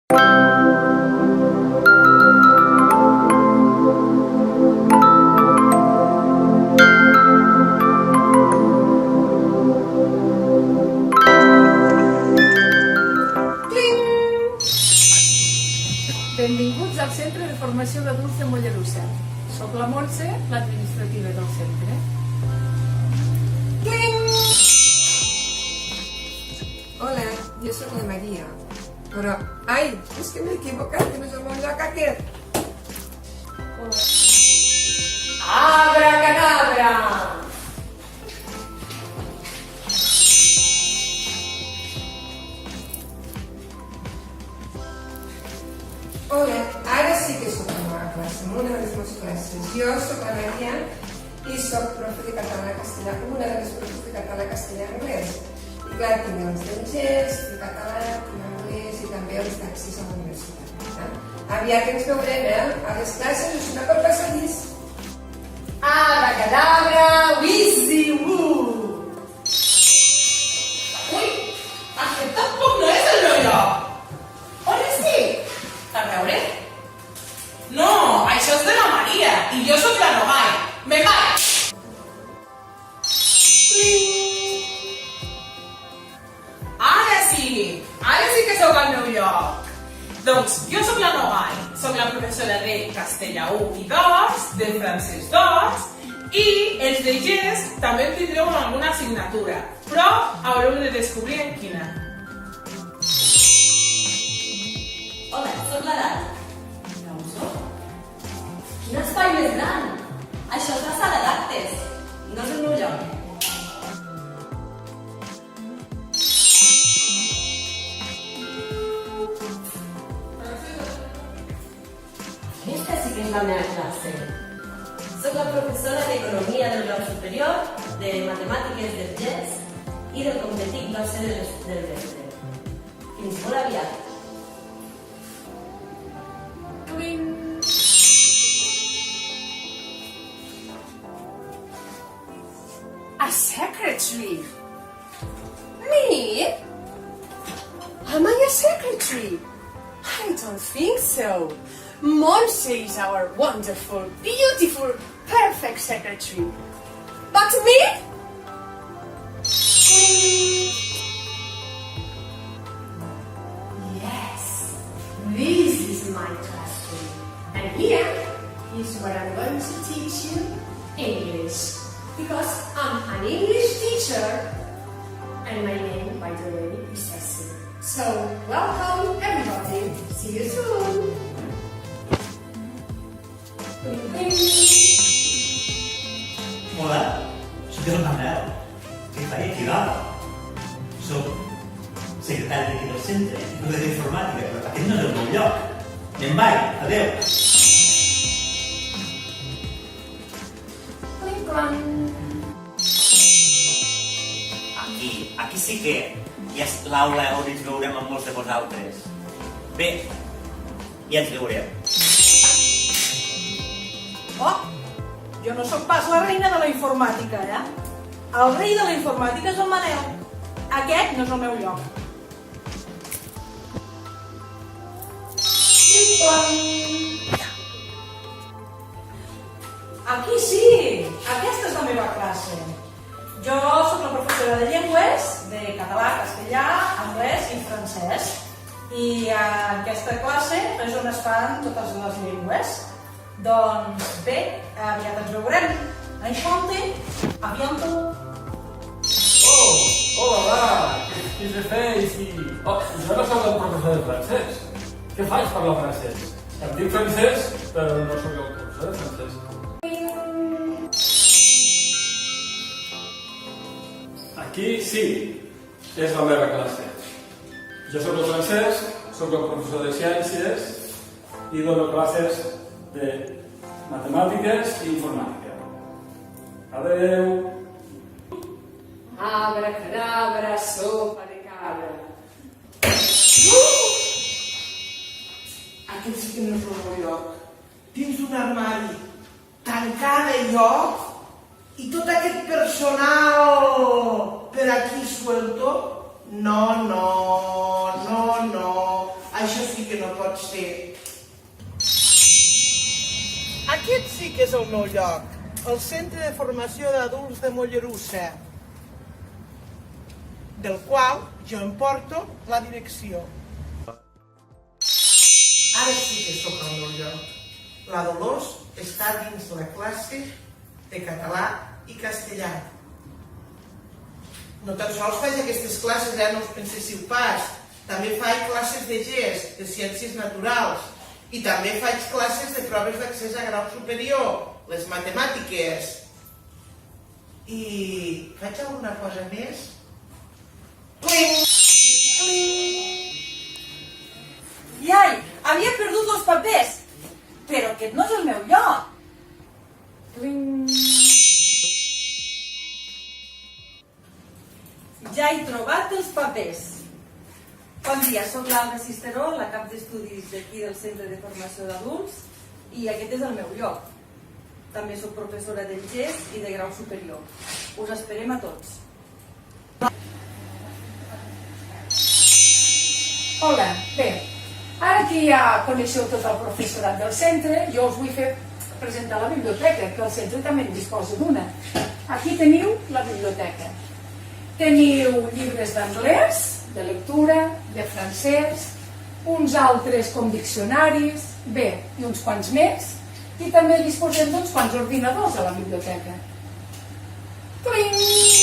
Benvinguts al Centre de Formació d'Adults de Mollerussa. Soc la Montse, l'administrativa del centre. Hola, jo sóc la Maria. Però, ai, és que m'he equivocat, que no és el meu lloc aquest. Abracadabra! Hola, ara sí que sóc la meva classe, en una de les meves classes. Jo sóc la Maria i sóc profe de català-castellà, una de les profes de català-castellà-anglès. I clar, tinc els d'anglès, de català, anglès i també els d'accés a la universitat. Aviat ens veurem, a les classes, us una per passadís. Abracadabra, wizzy-woo! Ui, aquest tampoc no és el meu lloc. On estic? A veure? No, això és de la Maria i jo sóc la Nogai. Me'n vaig! Ara sí que sóc al meu lloc. Doncs jo sóc la Nogai, sóc la professora de castellà 1 i 2, de francès 2, i els de GES també en tindreu en alguna assignatura, però haureu de descobrir en quina. Hola, sóc la Dani. Ja ho sóc. Quin espai més gran! Això és la sala d'actes. No és el meu lloc. Aquesta sí que és la meva classe. Soc la professora d'Economia del grau superior, de Matemàtiques del GES i del Completic base del Mestre. Fins molt aviat. A secretary! Me? Am I a secretary? I don't think so. Montse is our wonderful, beautiful, perfect secretary. But me? Yes, this is my classroom. And here is where I'm going to teach you English. Because I'm an English teacher. And my name, by the way, is Cecil. So, welcome everybody. See you soon. Hola, soc el Manel. Què faig aquí dalt? Soc secretari d'aquí del centre i profe d'informàtica, però aquest no és el meu lloc. Me'n vaig, adeu. Aquí sí que ja és l'aula on ens veurem amb molts de vosaltres. Bé, ja ens veurem. Oh, jo no sóc pas la reina de la informàtica, El rei de la informàtica és el Manel. Aquest no és el meu lloc. Aquí sí, aquesta és la meva classe. Jo sóc la professora de llengües, de català, castellà, anglès i francès. I en aquesta classe és on es fan totes les llengües. Doncs bé, aviat ens veurem. Enchanté, a bientôt. Oh, hola, qui se feix i... Oh, jo no soc el professor de francès. Què faig parlar francès? Em dic francès, però no soc el professor de francès. Aquí sí, és la meva classe. Jo soc el francès, soc el professor de ciències i dono classes de matemàtiques i informàtica. Adeu! Abracadabra, sopa de cabra. Aquest sí que no és el meu lloc. Dins d'un armari, tancada i lloc, i tot aquest personal per aquí suelto. No, no, no, no. Això sí que no pot ser. Aquest sí que és el meu lloc, el Centre de Formació d'Adults de Mollerussa, del qual jo em porto la direcció. Ara sí que sóc al meu lloc. La Dolors està dins la classe de català i castellà. No tan sols faig aquestes classes, no us penséssiu pas. També faig classes de gest, de ciències naturals, i també faig classes de proves d'accés a grau superior, les matemàtiques. I faig alguna cosa més? Cling! Cling! Iai, havia perdut els papers, però aquest no és el meu lloc. Cling. Ja he trobat els papers. Bon dia, soc l'Alba Cisteró, la cap d'estudis d'aquí del Centre de Formació d'Adults, i aquest és el meu lloc. També soc professora del GES i de grau superior. Us esperem a tots. Hola, bé, ara que ja coneixeu tot el professorat del centre, jo us vull fer presentar la biblioteca, que el centre també en disposa d'una. Aquí teniu la biblioteca. Teniu llibres d'anglès, de lectura, de francès, uns altres com diccionaris, bé, i uns quants més, i també disposem d'uns quants ordinadors a la biblioteca. Cling!